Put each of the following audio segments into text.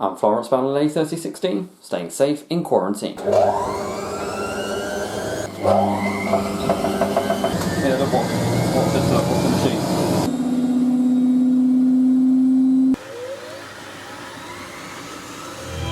I'm Florence Ballet 3016, staying safe in quarantine. Yeah, look what's this, what's the machine?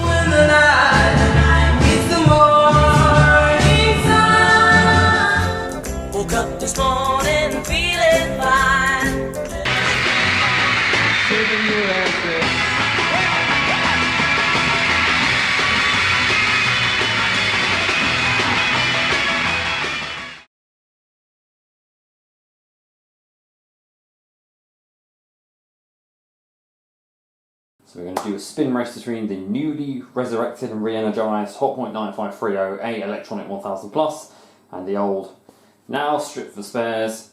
When the night meets the morning sun, woke up this morning feeling fine. Shaking your ass. So we're going to do a spin race between the newly resurrected and re-energized Hotpoint 9530A Electronic 1000 Plus and the old, now stripped for spares,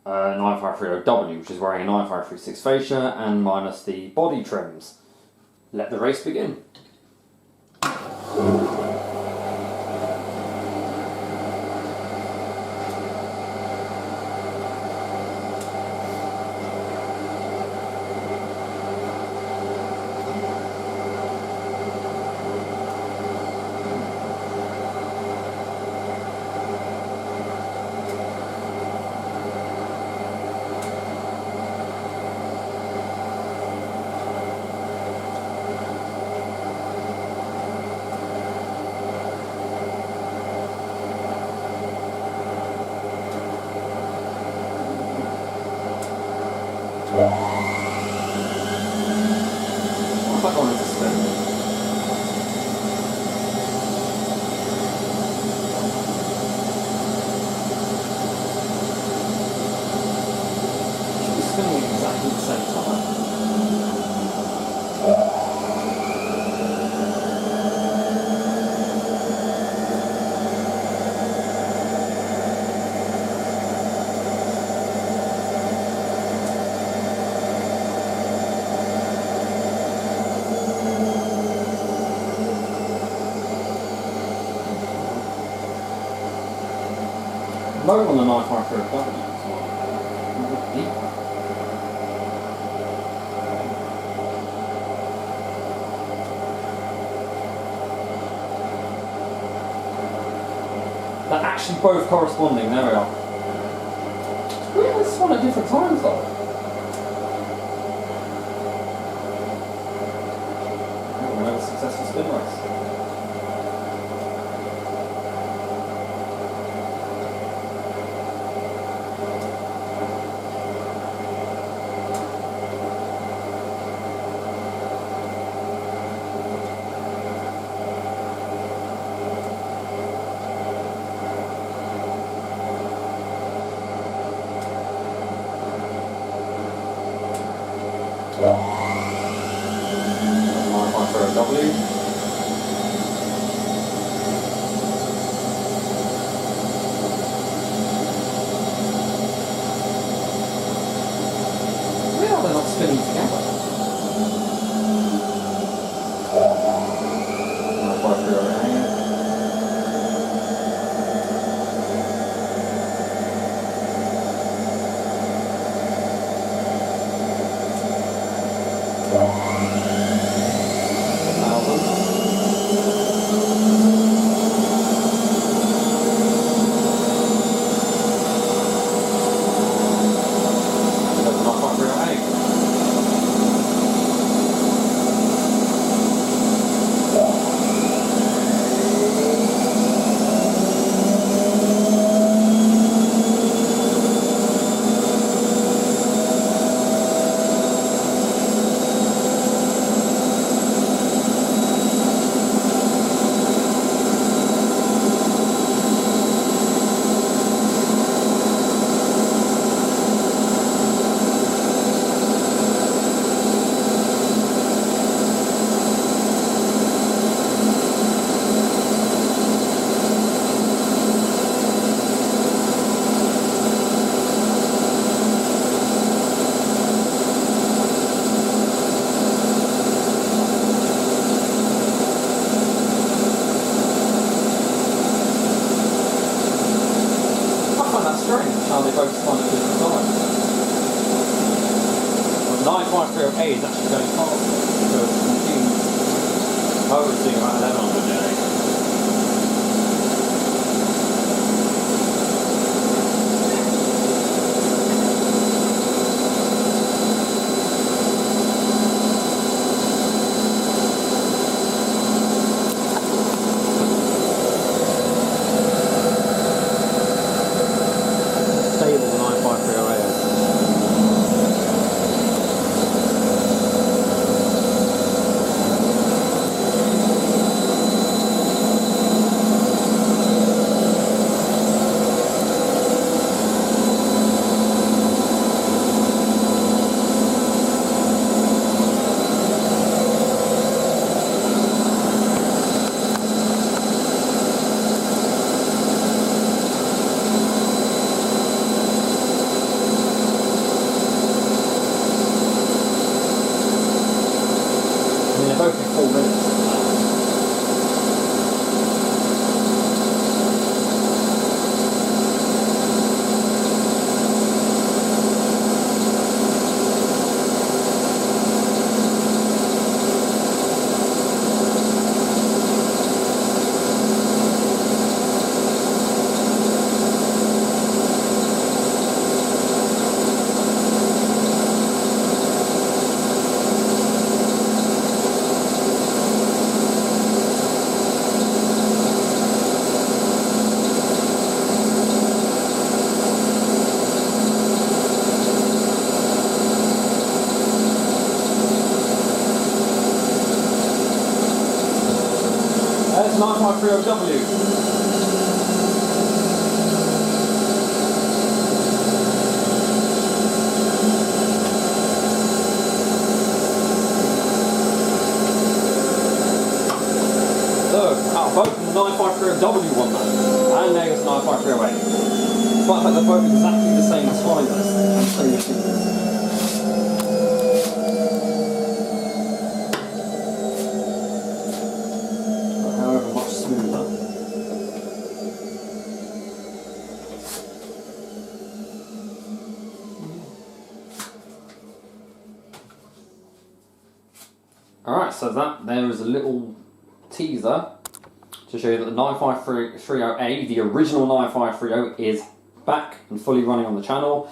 9530W, which is wearing a 9536 fascia and minus the body trims. Let the race begin. What's that going to spin? Should be spinning exactly the same time. Low on the 9530W as well. Deep. They're actually both corresponding, there we are. It's weird this one at different times though. We're going to have a successful spin race. W. Why are they not spinning together? 9530A. How they both spun at different times. But 9530A is actually going faster, so it's confusing. motor's doing about 11 on the journey. Stable 9530A. I mean, they're both in 4 minutes. That's 9530W. So, out of both the 9530W one though, and there's 9530A. Despite the fact they're both exactly the same timers and same machines. However, much smoother. Alright, so there is a little teaser to show you that the 9530A, the original 9530, is back and fully running on the channel.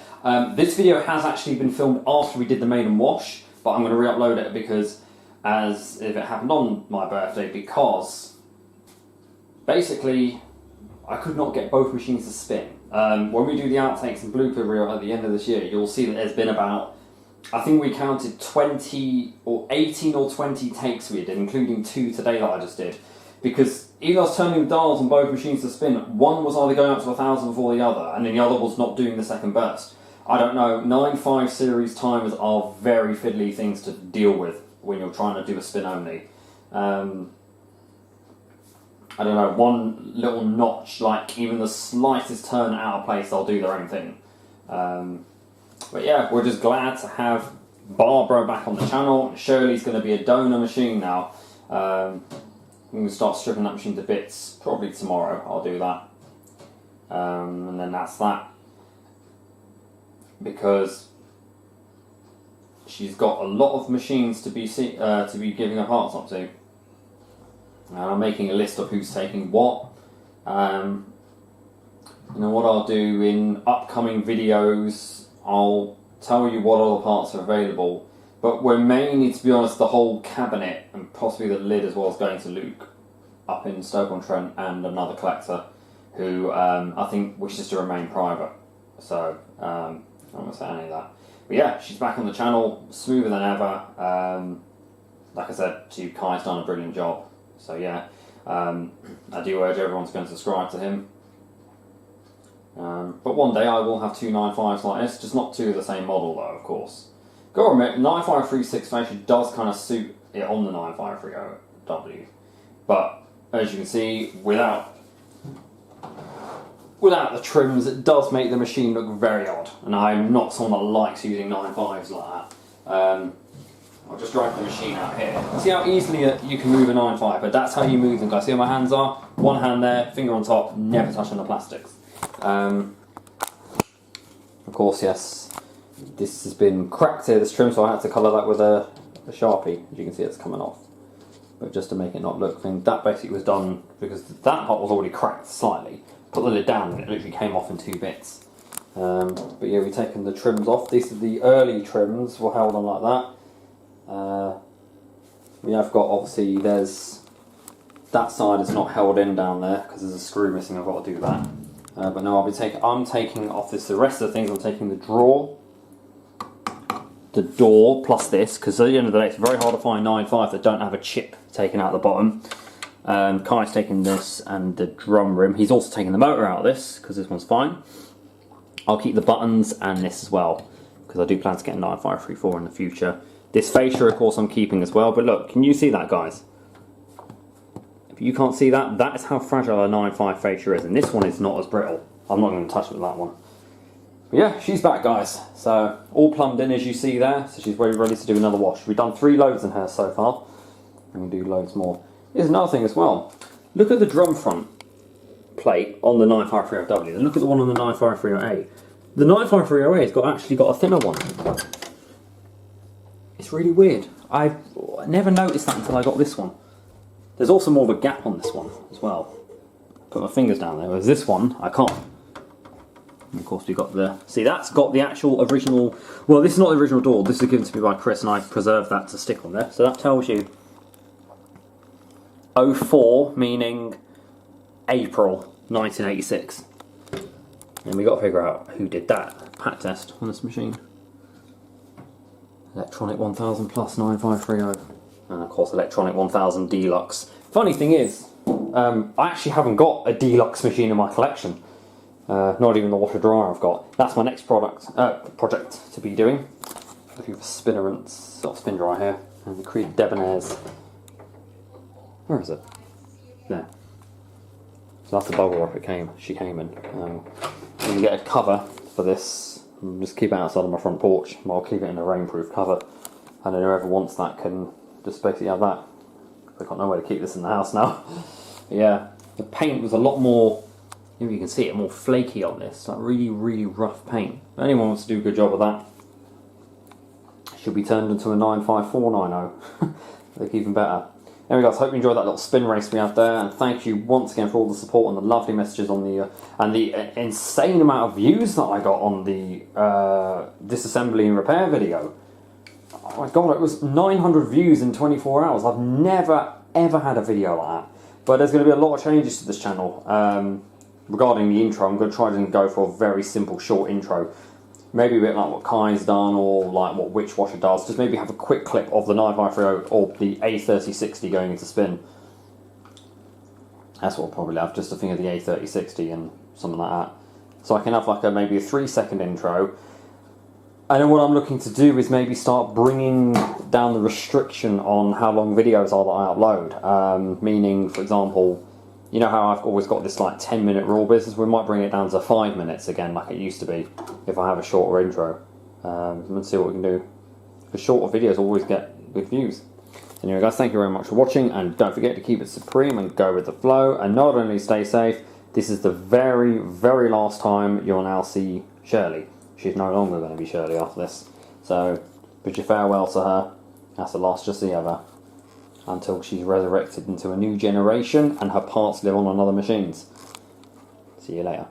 This video has actually been filmed after we did the maiden wash, but I'm going to re-upload it because as if it happened on my birthday, because basically I could not get both machines to spin. When we do the outtakes and blooper reel at the end of this year, you'll see that there's been about, I think we counted 20 or 18 or 20 takes we did, including 2 today that I just did. Because even though I was turning the dials on both machines to spin, one was either going up to 1,000 before the other, and then the other was not doing the second burst. I don't know, 9.5 series timers are very fiddly things to deal with when you're trying to do a spin only. I don't know, one little notch, like even the slightest turn out of place, they'll do their own thing. But yeah, we're just glad to have Barbara back on the channel. Shirley's going to be a donor machine now. I'm going to start stripping that machine to bits, probably tomorrow. I'll do that. And then that's that. Because she's got a lot of machines to be giving her parts up to. And I'm making a list of who's taking what. You know what I'll do in upcoming videos, I'll tell you what other parts are available. But we're mainly, to be honest, the whole cabinet and possibly the lid as well is going to Luke up in Stoke-on-Trent, and another collector who I think wishes to remain private. So I'm not going to say any of that. But yeah, she's back on the channel, smoother than ever. Like I said, Kai's done a brilliant job. So yeah, I do urge everyone to go and subscribe to him. But one day I will have 2 95s like this, just not 2 of the same model though, of course. Gotta admit, 9536 actually does kind of suit it on the 9530W. But as you can see, without the trims, it does make the machine look very odd. And I'm not someone that likes using 95s like that. I'll just drag the machine out here. See how easily you can move a 95, but that's how you move them, guys. See how my hands are? One hand there, finger on top, never touching the plastics. Of course, yes, this has been cracked here, this trim, so I had to colour that with a Sharpie. As you can see, it's coming off. but just to make it not look thing. That basically was done because that part was already cracked slightly. Put the lid down and it literally came off in 2 bits. But yeah, we've taken the trims off. These are the early trims, were held on like that. We have got, obviously, there's that side is not held in down there because there's a screw missing. I've got to do that. But no, I'm taking off this. The rest of the things, I'm taking the drawer, the door, plus this, because at the end of the day, it's very hard to find 9.5 that don't have a chip taken out the bottom. Kai's taking this and the drum rim. He's also taking the motor out of this because this one's fine. I'll keep the buttons and this as well because I do plan to get a 9534 in the future. This fascia, of course, I'm keeping as well. But look, can you see that, guys? If you can't see that, that is how fragile a 9.5 fascia is, and this one is not as brittle. I'm not going to touch it with that one. But yeah, she's back, guys. So all plumbed in as you see there. So she's ready to do another wash. We've done 3 loads in her so far, and we'll do loads more. Here's another thing as well. Look at the drum front plate on the 9530W, and look at the one on the 9530A. The 9530A has actually got a thinner one. It's really weird. I never noticed that until I got this one. There's also more of a gap on this one as well. Put my fingers down there, whereas this one, I can't. And of course we got the... See, that's got the actual original... Well, this is not the original door. This was given to me by Chris, and I preserved that to stick on there. So that tells you 04, meaning April 1986. And we got to figure out who did that pat test on this machine. Electronic 1000 plus 9530. And of course Electronic 1000 Deluxe. Funny thing is, I actually haven't got a Deluxe machine in my collection. Not even the washer dryer I've got. That's my next project to be doing. Looking for spinner and spin dryer here. And the Creed Debonair's. Where is it? There. So that's the bubble wrap she came in. You can get a cover for this. Just keep it outside of my front porch. I'll keep it in a rainproof cover. And whoever wants that can just basically have that. I've got nowhere to keep this in the house now. But yeah, the paint was a lot more, you can see it, more flaky on this. Like really, really rough paint. If anyone wants to do a good job of that, it should be turned into a 95490. Look even better. Anyway guys, hope you enjoyed that little spin race we had there, and thank you once again for all the support and the lovely messages on the and the insane amount of views that I got on the disassembly and repair video. Oh my god, it was 900 views in 24 hours. I've never ever had a video like that. But there's going to be a lot of changes to this channel. Regarding the intro, I'm going to try and go for a very simple short intro. Maybe a bit like what Kai's done, or like what Witchwasher does. Just maybe have a quick clip of the 9530 or the A3060 going into spin. That's what I'll probably have, just a thing of the A3060 and something like that. So I can have like maybe a 3-second intro. And then what I'm looking to do is maybe start bringing down the restriction on how long videos are that I upload. Meaning, for example, you know how I've always got this like 10-minute raw business? We might bring it down to 5 minutes again, like it used to be, if I have a shorter intro. Let's see what we can do. Because shorter videos always get good views. Anyway guys, thank you very much for watching, and don't forget to keep it supreme and go with the flow, and not only stay safe, this is the very, very last time you'll now see Shirley. She's no longer going to be Shirley after this. So, bid your farewell to her. That's the last you'll see of her. Until she's resurrected into a new generation and her parts live on other machines. See you later.